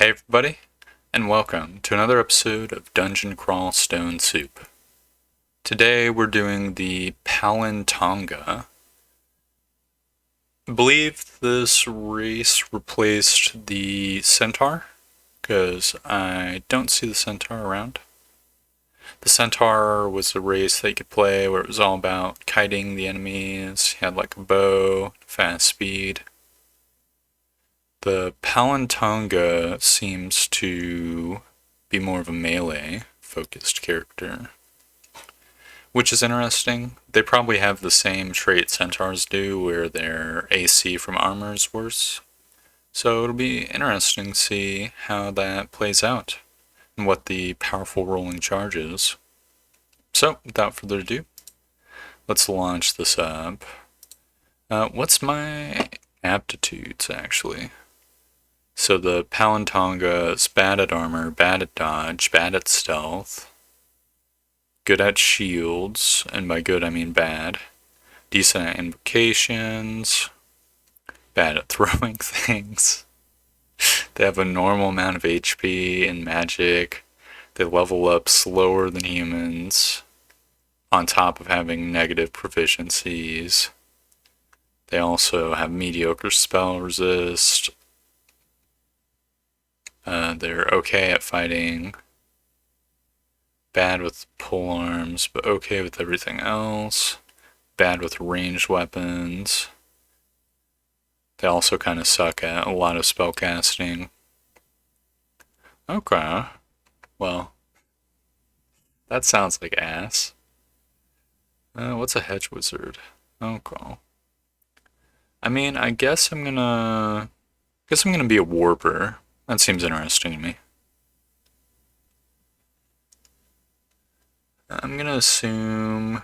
Hey everybody, and welcome to another episode of Dungeon Crawl Stone Soup. Today we're doing the Palentonga. I believe this race replaced the Centaur, because I don't see the Centaur around. The Centaur was a race that you could play where it was all about kiting the enemies, you had like a bow, fast speed. The Palentonga seems to be more of a melee focused character, which is interesting. They probably have the same trait centaurs do where their AC from armor is worse. So it'll be interesting to see how that plays out and what the powerful rolling charge is. So without further ado, let's launch this up. What's my aptitudes actually? So the Palentonga is bad at armor, bad at dodge, bad at stealth, good at shields, and by good I mean bad, decent at invocations, bad at throwing things. They have a normal amount of HP and magic. They level up slower than humans, on top of having negative proficiencies. They also have mediocre spell resist. They're okay at fighting, bad with pole arms, but okay with everything else, bad with ranged weapons. They also kind of suck at a lot of spellcasting. Okay, well, that sounds like ass. What's a hedge wizard? Okay. I mean, I guess I'm gonna be a warper. That seems interesting to me. I'm gonna assume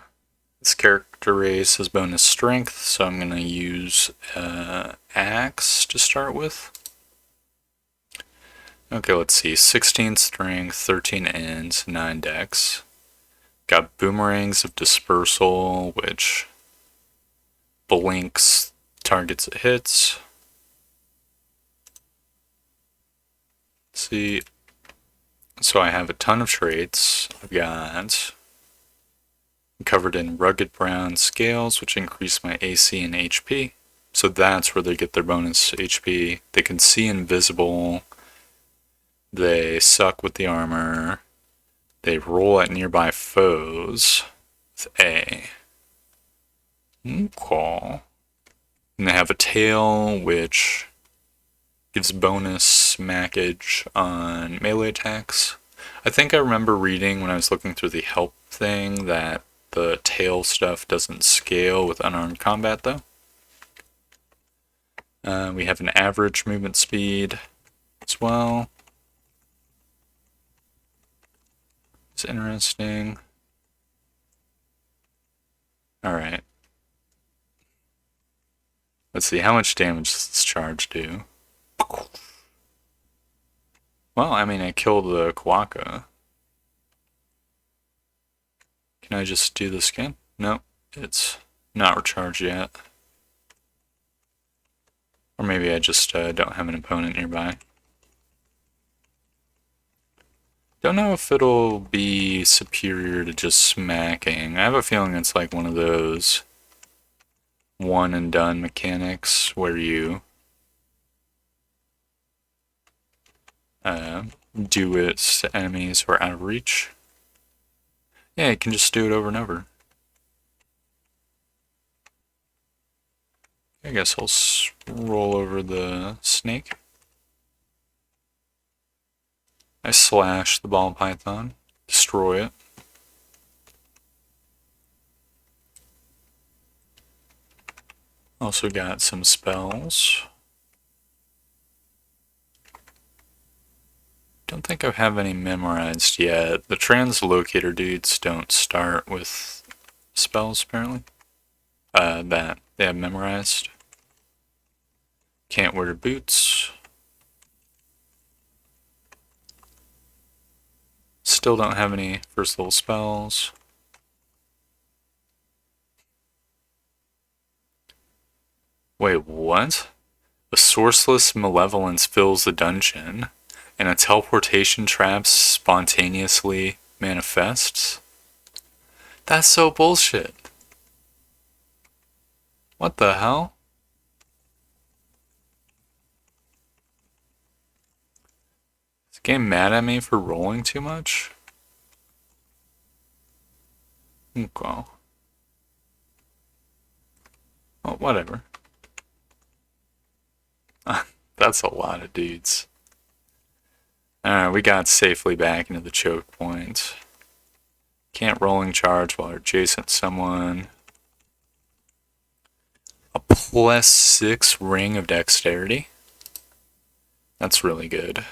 this character race has bonus strength, so I'm gonna use axe to start with. Okay, let's see. 16 strength, 13 ends, 9 dex. Got boomerangs of dispersal, which blinks targets it hits. Let's see. So I have a ton of traits. I've got covered in rugged brown scales, which increase my AC and HP. So that's where they get their bonus HP. They can see invisible. They suck with the armor. They roll at nearby foes with A. Okay. And they have a tail, which gives bonus smackage on melee attacks. I think I remember reading when I was looking through the help thing that the tail stuff doesn't scale with unarmed combat though. We have an average movement speed as well. It's interesting. Alright. Let's see, how much damage does this charge do? Well, I mean, I killed the Quokka. Can I just do this again? No, it's not recharged yet. Or maybe I just don't have an opponent nearby. Don't know if it'll be superior to just smacking. I have a feeling it's like one of those one and done mechanics where you do it to enemies who are out of reach. Yeah, you can just do it over and over. I guess I'll roll over the snake. I slash the ball python, destroy it. Also got some spells. Don't think I have any memorized yet. The translocator dudes don't start with spells apparently. That they have memorized. Can't wear boots. Still don't have any first level spells. Wait, what? A Sourceless Malevolence fills the dungeon, and a teleportation trap spontaneously manifests? That's so bullshit. What the hell? Is the game mad at me for rolling too much? Okay. Well, whatever. That's a lot of dudes. Alright, we got safely back into the choke point. Can't rolling charge while adjacent to someone. A +6 ring of dexterity. That's really good.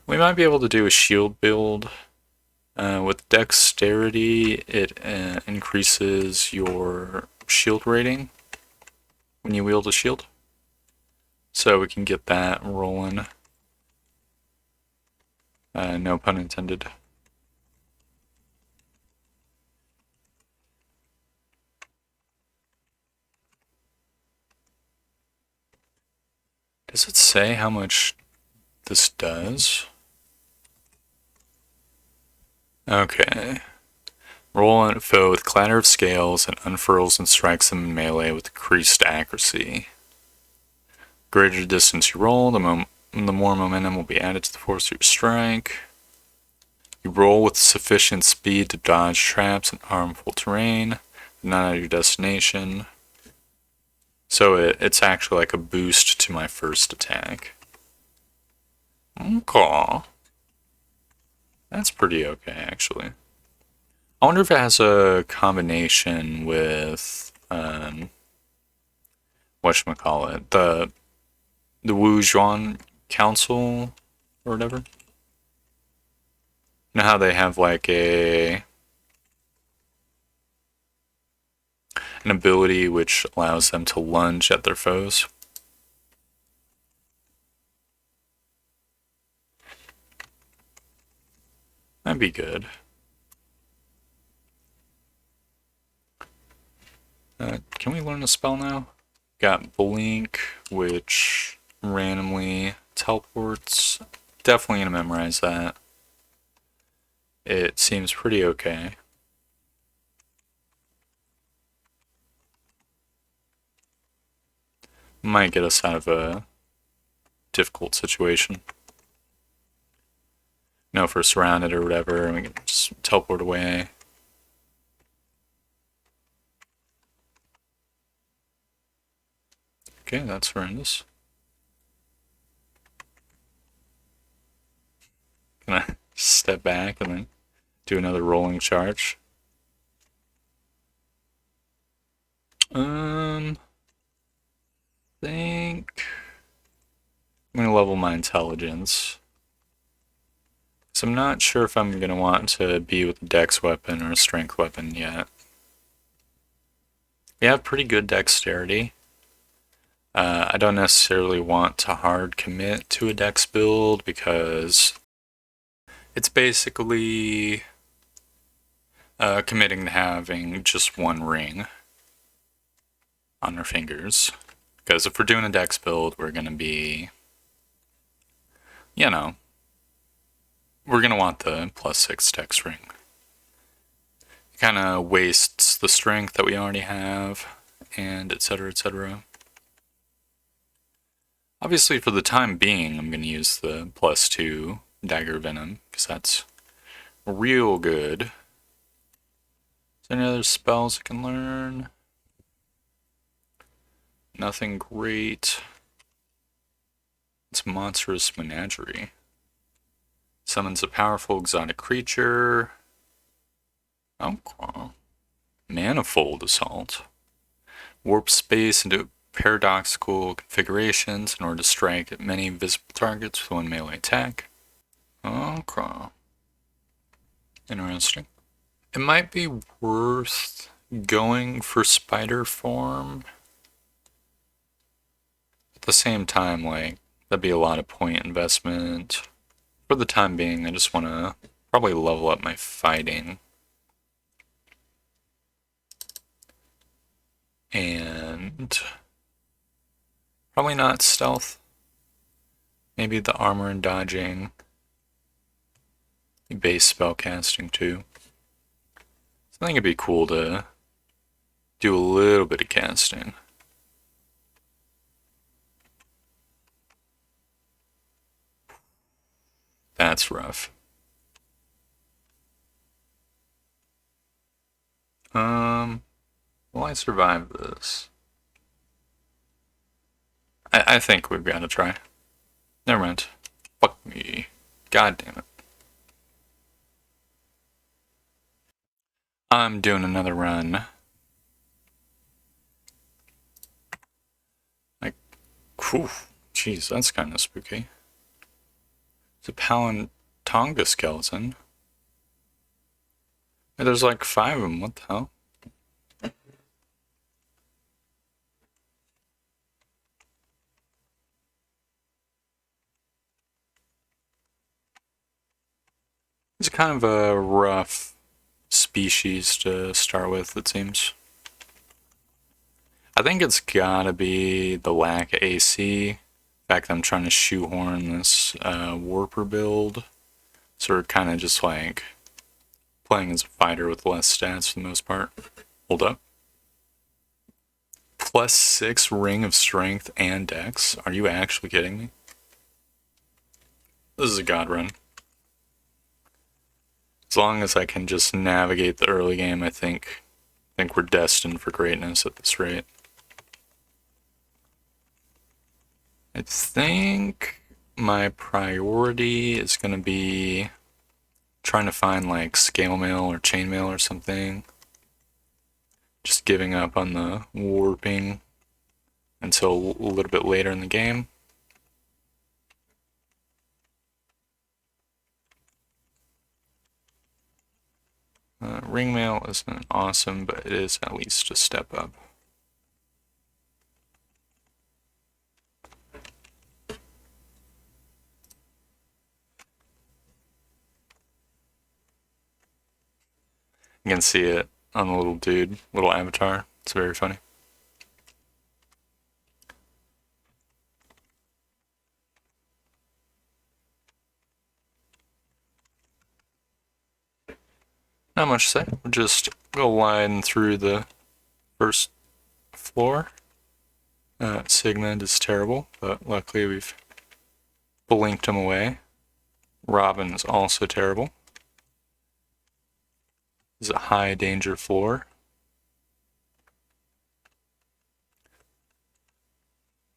We might be able to do a shield build. With dexterity, it increases your shield rating when you wield a shield. So we can get that rolling. No pun intended. Does it say how much this does? Okay. Roll on a foe with clatter of scales and unfurls and strikes them in melee with increased accuracy. Greater the distance you roll, the more momentum will be added to the force of your strike. You roll with sufficient speed to dodge traps and harmful terrain, but not at your destination. So it's actually like a boost to my first attack. Okay. That's pretty okay, actually. I wonder if it has a combination with, whatchamacallit, the Wu Zhuan Council or whatever. You know how they have like an ability which allows them to lunge at their foes? That'd be good. Can we learn a spell now? Got Blink, which randomly teleports. Definitely gonna memorize that. It seems pretty okay. Might get us out of a difficult situation. No, if we're surrounded or whatever, and we can just teleport away. Okay, that's horrendous. Can I step back and then do another rolling charge? Think I'm gonna level my intelligence. So I'm not sure if I'm gonna want to be with a dex weapon or a strength weapon yet. We have pretty good dexterity. I don't necessarily want to hard commit to a dex build because it's basically committing to having just one ring on our fingers. Because if we're doing a dex build, we're going to be, you know, we're going to want the +6 dex ring. It kind of wastes the strength that we already have, and etc, etc. Obviously, for the time being, I'm going to use the +2 dagger venom, because that's real good. Is there any other spells I can learn? Nothing great. It's Monstrous Menagerie. Summons a powerful exotic creature. Okay. Manifold Assault. Warp space into paradoxical configurations in order to strike at many visible targets with one melee attack. Okay. Interesting. It might be worth going for spider form. At the same time, like, that'd be a lot of point investment. For the time being, I just want to probably level up my fighting. And probably not stealth. Maybe the armor and dodging. Base spell casting too. So I think it'd be cool to do a little bit of casting. That's rough. Will I survive this? I think we've got to try. Never mind. Fuck me. God damn it. I'm doing another run. Like, whew. Jeez, that's kind of spooky. It's a Palentonga skeleton. There's like 5 of them. What the hell? It's kind of a rough species to start with, it seems. I think it's gotta be the lack of AC. In fact, I'm trying to shoehorn this warper build. So we're kind of just like playing as a fighter with less stats for the most part. Hold up. +6 ring of strength and dex? Are you actually kidding me? This is a god run. As long as I can just navigate the early game, I think we're destined for greatness at this rate. I think my priority is going to be trying to find like scale mail or chainmail or something. Just giving up on the warping until a little bit later in the game. Ring mail isn't awesome, but it is at least a step up. You can see it on the little dude, little avatar. It's very funny. Not much to say. We'll just go line through the first floor. Sigmund is terrible, but luckily we've blinked him away. Robin is also terrible. This is a high danger floor.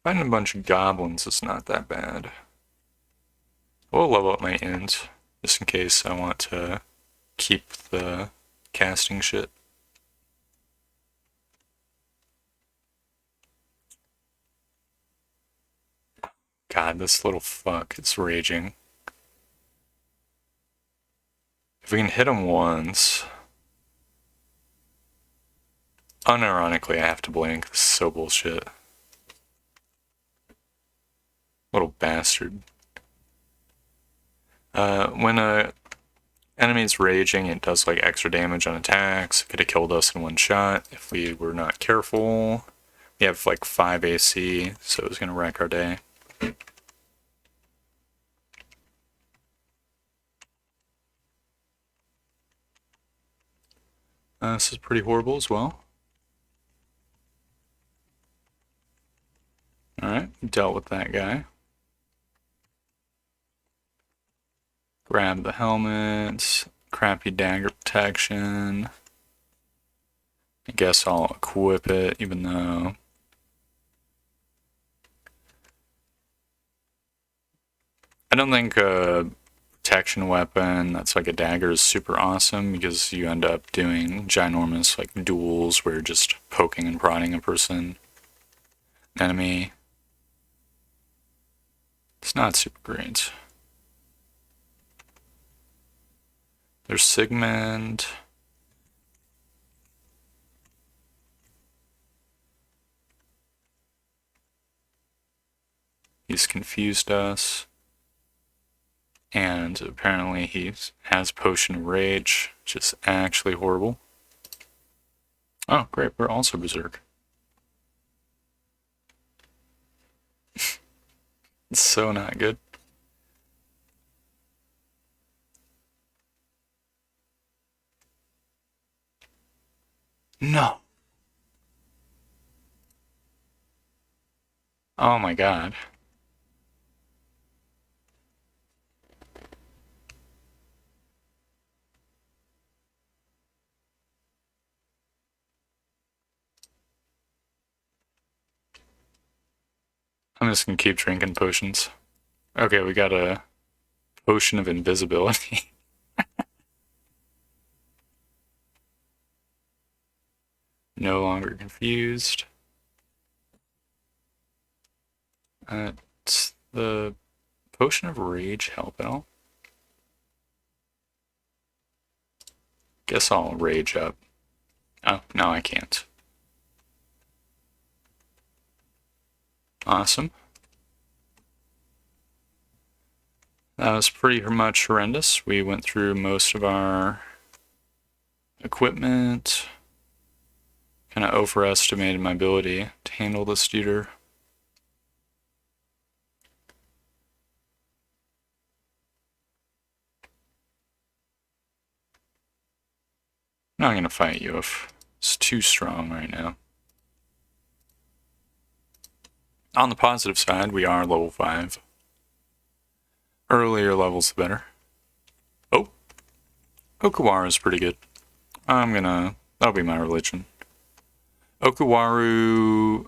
Finding a bunch of goblins is not that bad. We'll level up my int, just in case I want to keep the casting shit. God, this little fuck is raging. If we can hit him once... Unironically, I have to blink. This is so bullshit. Little bastard. When a enemy's raging, it does like extra damage on attacks. It could have killed us in one shot if we were not careful. We have like 5 AC, so it was gonna wreck our day. This is pretty horrible as well. Alright, dealt with that guy. Grab the helmet, crappy dagger protection. I guess I'll equip it, even though... I don't think a protection weapon that's like a dagger is super awesome, because you end up doing ginormous like duels where you're just poking and prodding a person, enemy. It's not super great. There's Sigmund. He's confused us. And apparently he has Potion of Rage, which is actually horrible. Oh, great, we're also Berserk. It's so not good. No. Oh my god. I'm just gonna keep drinking potions. Okay, we got a potion of invisibility. No longer confused. Does the potion of rage help at all? Guess I'll rage up. Oh, no, I can't. Awesome. That was pretty much horrendous. We went through most of our equipment. Kind of overestimated my ability to handle this duder. I'm not gonna fight you if it's too strong right now. On the positive side, we are level 5. Earlier levels, the better. Oh! Okuwaru is pretty good. That'll be my religion. Okuwaru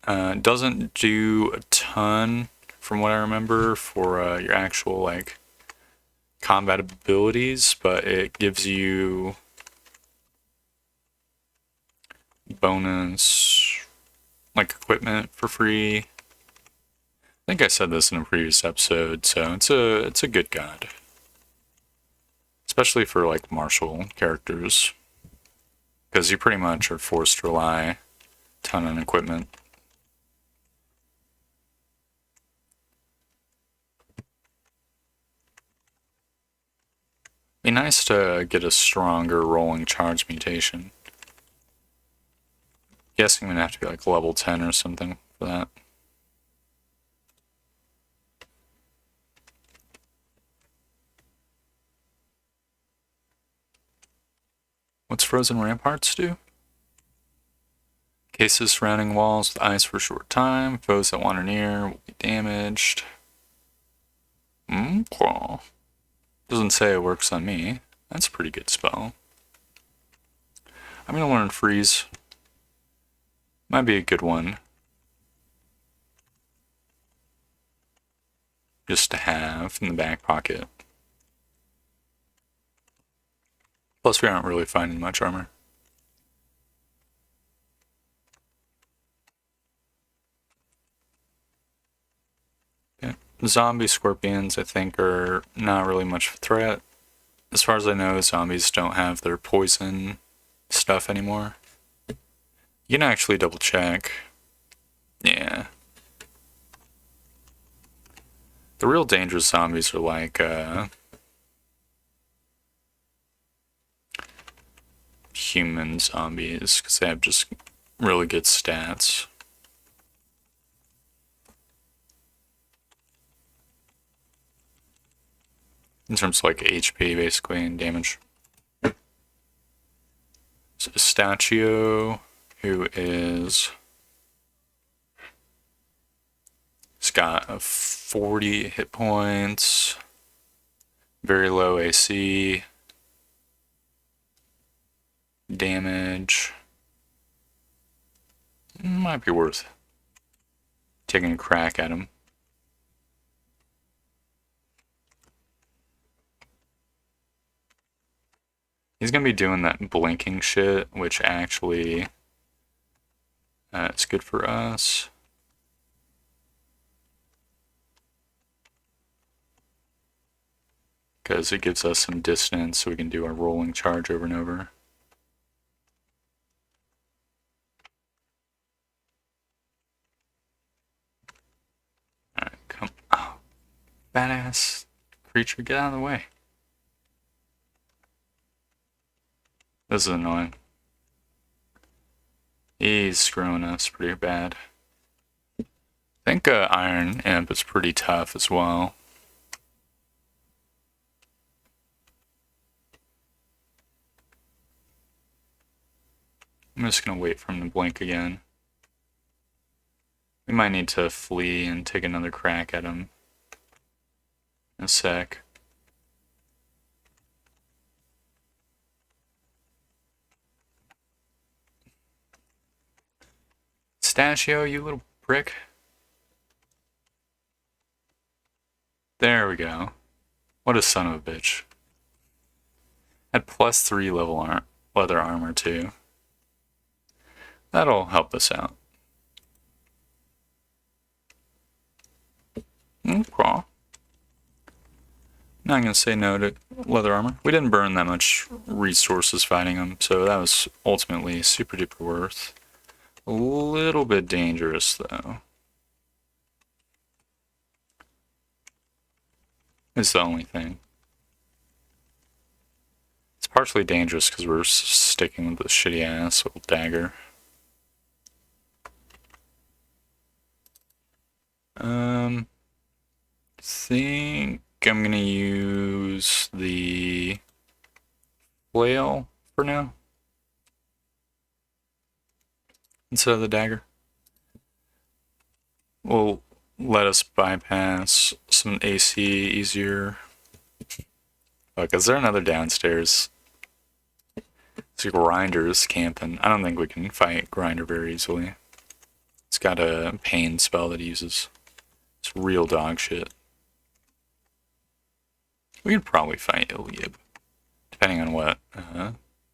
doesn't do a ton, from what I remember, for your actual, like, combat abilities, but it gives you bonus, like, equipment for free. I think I said this in a previous episode, so it's a good god. Especially for, like, martial characters. Because you pretty much are forced to rely a ton on equipment. Be nice to get a stronger rolling charge mutation. Guessing I'm gonna have to be like level 10 or something for that. What's Frozen Ramparts do? Cases surrounding walls with ice for a short time. Foes that wander near will be damaged. Doesn't say it works on me. That's a pretty good spell. I'm gonna learn Freeze. Might be a good one. Just to have in the back pocket. Plus we aren't really finding much armor. Okay. Zombie scorpions, I think, are not really much of a threat. As far as I know, zombies don't have their poison stuff anymore. You can actually double check. Yeah. The real dangerous zombies are like, human zombies, because they have just really good stats. In terms of like HP, basically, and damage. So Stachio, who is... He's got 40 hit points, very low AC, damage. Might be worth taking a crack at him. He's gonna be doing that blinking shit, which actually it's good for us. Because it gives us some distance so we can do our rolling charge over and over. Alright, come. Oh, badass creature, get out of the way. This is annoying. He's screwing us pretty bad. I think Iron Imp is pretty tough as well. I'm just gonna wait for him to blink again. We might need to flee and take another crack at him in a sec. Stachio, you little prick. There we go. What a son of a bitch. Had +3 leather armor too. That'll help us out. Okay. Not gonna say no to leather armor. We didn't burn that much resources fighting them, so that was ultimately super duper worth. A little bit dangerous though. It's the only thing. It's partially dangerous because we're sticking with this shitty ass little dagger. Think I'm gonna use the flail for now instead of the dagger. Will let us bypass some AC easier. Fuck, is there another downstairs? It's like Grinder's camping. I don't think we can fight Grinder very easily. It's got a pain spell that he uses. It's real dog shit. We could probably fight Ilyib, depending on what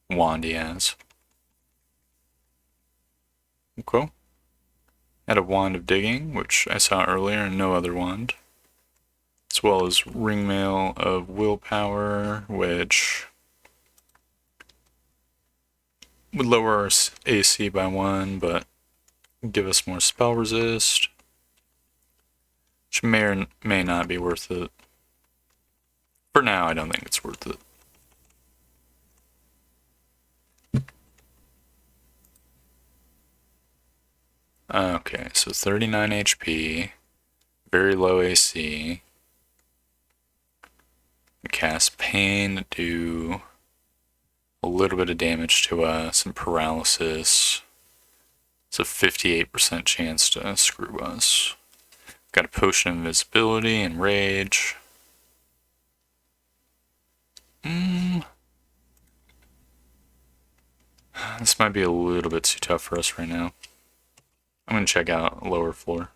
wand he has. Okay. Had a wand of digging, which I saw earlier, and no other wand. As well as ringmail of willpower, which would lower our AC by 1, but give us more spell resist, which may or may not be worth it. For now, I don't think it's worth it. Okay, so 39 HP, very low AC. Cast Pain to do a little bit of damage to us and paralysis. It's a 58% chance to screw us. Got a Potion of Invisibility and Rage. This might be a little bit too tough for us right now. I'm gonna check out lower floor.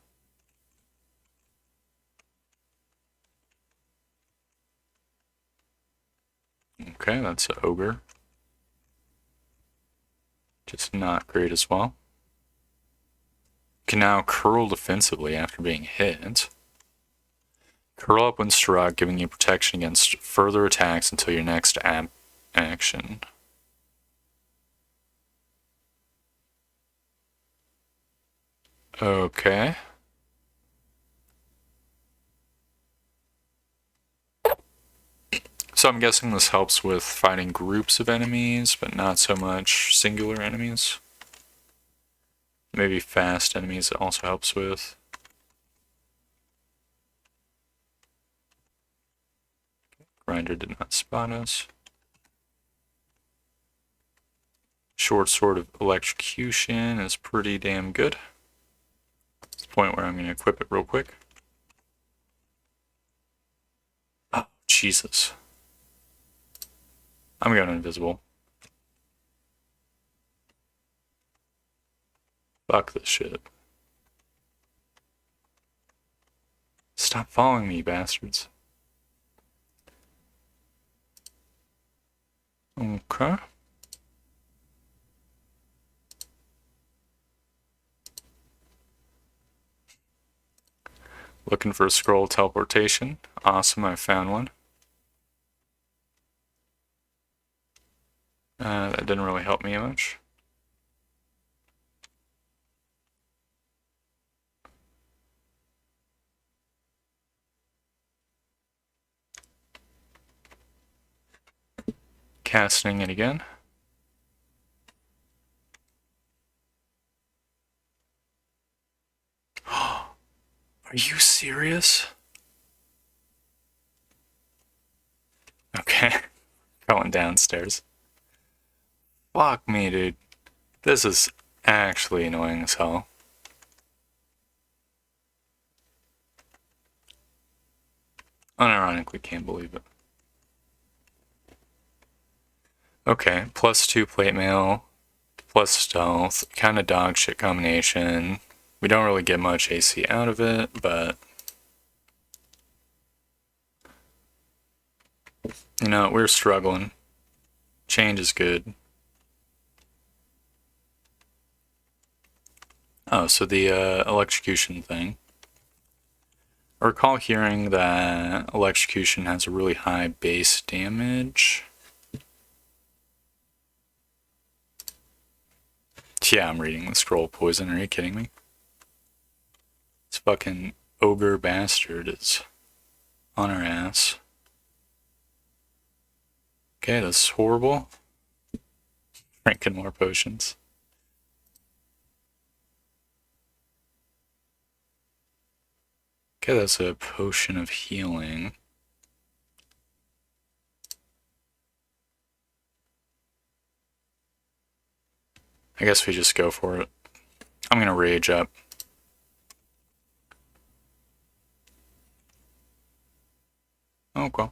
Okay, that's an ogre. Just not great as well. Can now curl defensively after being hit. Curl up when struck, giving you protection against further attacks until your next action. Okay. So I'm guessing this helps with fighting groups of enemies, but not so much singular enemies. Maybe fast enemies it also helps with. Grinder did not spot us. Short Sword of Electrocution is pretty damn good. It's the point where I'm going to equip it real quick. Oh, Jesus. I'm going invisible. Fuck this shit. Stop following me, you bastards. Okay. Looking for a scroll teleportation. Awesome, I found one. That didn't really help me much. Casting it again. Are you serious? Okay. Going downstairs. Fuck me, dude. This is actually annoying as hell. Unironically can't believe it. Okay, +2 plate mail, plus stealth, kind of dog shit combination. We don't really get much AC out of it, but you know, we're struggling. Change is good. Oh, so the electrocution thing. I recall hearing that electrocution has a really high base damage. Yeah, I'm reading the scroll poison. Are you kidding me? This fucking ogre bastard is on our ass. Okay, that's horrible. Drinking more potions. Okay, that's a potion of healing. I guess we just go for it. I'm gonna rage up. Okay.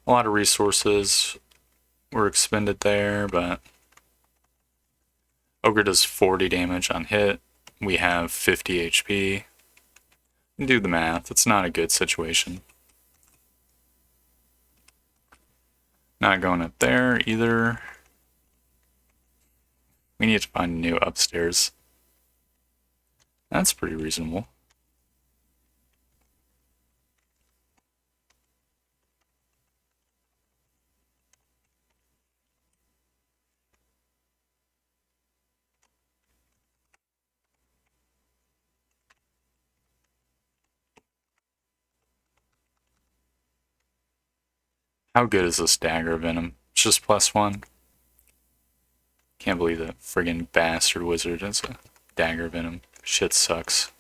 A lot of resources were expended there, but Ogre does 40 damage on hit. We have 50 HP. Do the math. It's not a good situation. Not going up there either. We need to find a new upstairs. That's pretty reasonable. How good is this dagger venom? It's just +1. Can't believe that friggin' bastard wizard has a dagger venom. Shit sucks.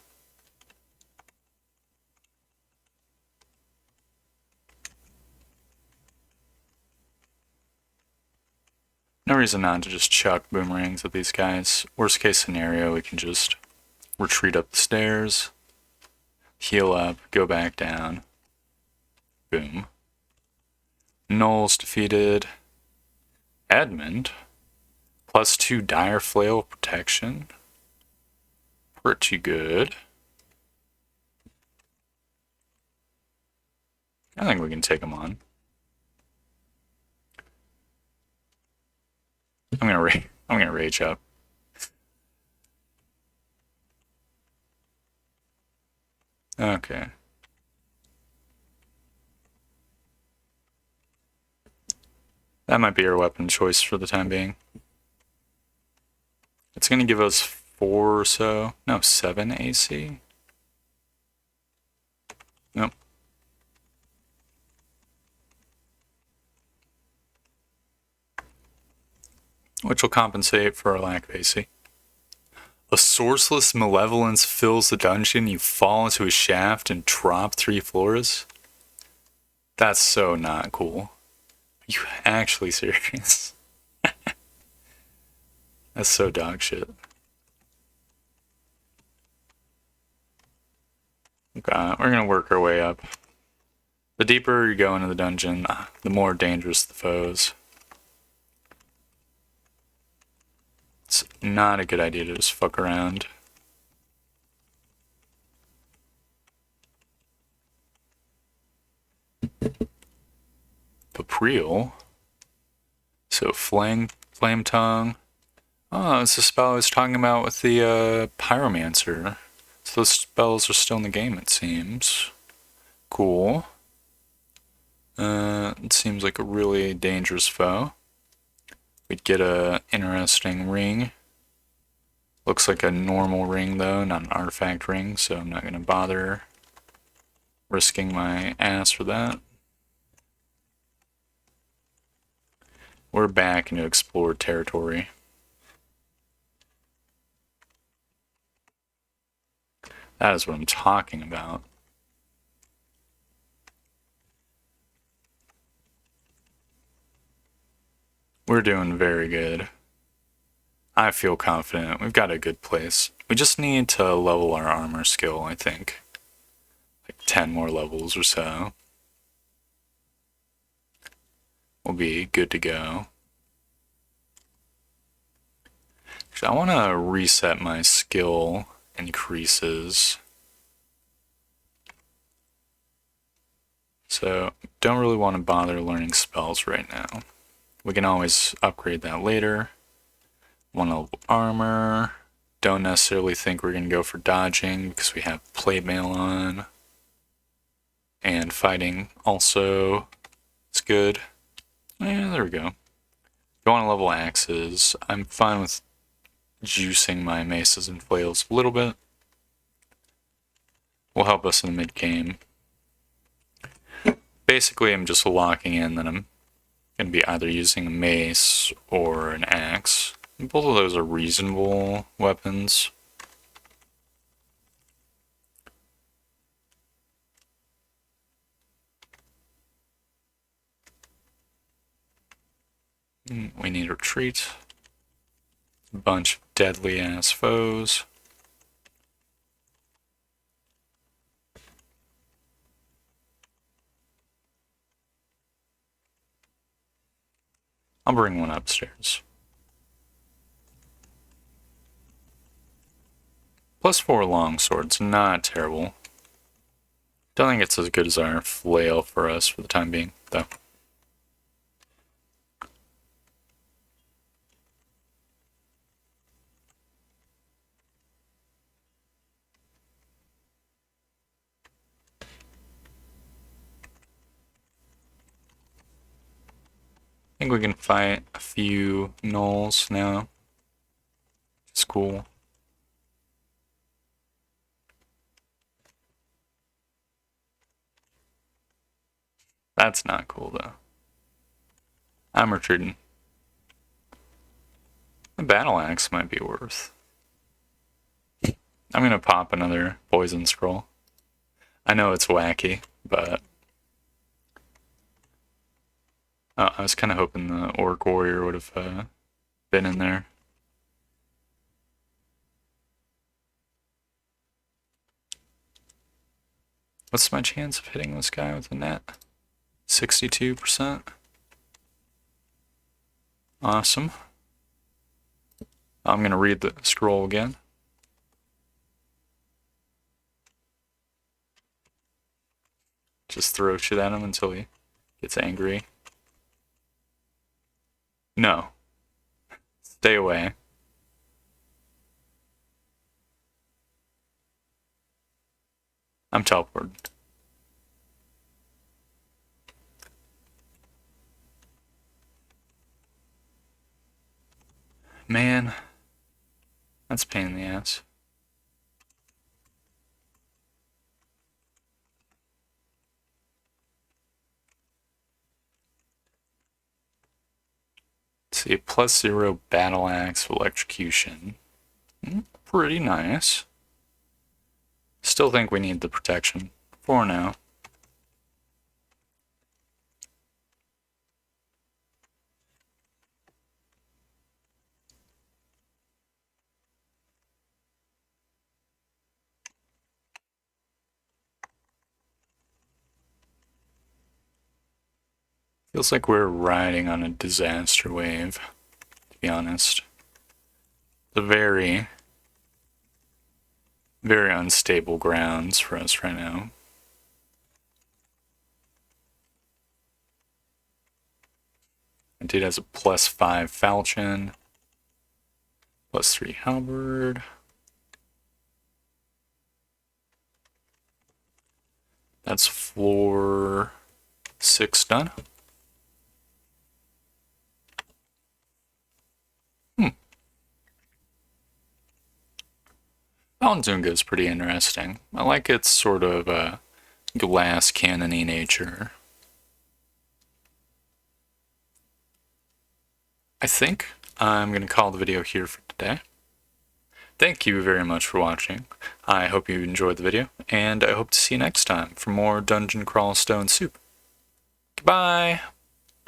No reason not to just chuck boomerangs at these guys. Worst case scenario, we can just retreat up the stairs, heal up, go back down. Boom. Null's defeated. Edmund. +2 dire flail protection. Pretty good. I think we can take him on. I'm gonna rage up. Okay. That might be our weapon choice for the time being. It's gonna give us 4 or so. No, 7 AC. Nope. Which will compensate for our lack of AC. A sourceless malevolence fills the dungeon. You fall into a shaft and drop 3 floors. That's so not cool. Are you actually serious? That's so dog shit. Okay, we're gonna work our way up. The deeper you go into the dungeon, the more dangerous the foes. It's not a good idea to just fuck around. Papril. So flame tongue. Oh, it's the spell I was talking about with the pyromancer. So those spells are still in the game, it seems. Cool. It seems like a really dangerous foe. We'd get a interesting ring. Looks like a normal ring though, not an artifact ring, so I'm not gonna bother risking my ass for that. We're back into explored territory. That is what I'm talking about. We're doing very good. I feel confident. We've got a good place. We just need to level our armor skill, I think. Like 10 more levels or so. We'll be good to go. Actually, I want to reset my skill increases. So, don't really want to bother learning spells right now. We can always upgrade that later. 1 level armor. Don't necessarily think we're going to go for dodging because we have plate mail on. And fighting also is good. Yeah, there we go. Go on level axes. I'm fine with juicing my maces and flails a little bit. Will help us in the mid-game. Basically, I'm just locking in that I'm going to be either using a mace or an axe. Both of those are reasonable weapons. We need retreat. A bunch of deadly ass foes. I'll bring one upstairs. +4 longswords, not terrible. Don't think it's as good as our flail for us for the time being, though. I think we can fight a few gnolls now. It's cool. That's not cool, though. I'm retreating. The battle axe might be worth. I'm gonna pop another poison scroll. I know it's wacky, but I was kind of hoping the orc warrior would have been in there. What's my chance of hitting this guy with a net? 62%. Awesome. I'm gonna read the scroll again. Just throw shit at him until he gets angry. No. Stay away. I'm teleported. Man, that's a pain in the ass. Let's see, +0 battle axe electrocution. Pretty nice. Still think we need the protection for now. Feels like we're riding on a disaster wave, to be honest. The very, very unstable grounds for us right now. The dude has a +5 falchion, +3 halberd. That's floor 6 done. Palentonga is pretty interesting. I like its sort of glass cannony nature. I think I'm going to call the video here for today. Thank you very much for watching. I hope you enjoyed the video, and I hope to see you next time for more Dungeon Crawl Stone Soup. Goodbye!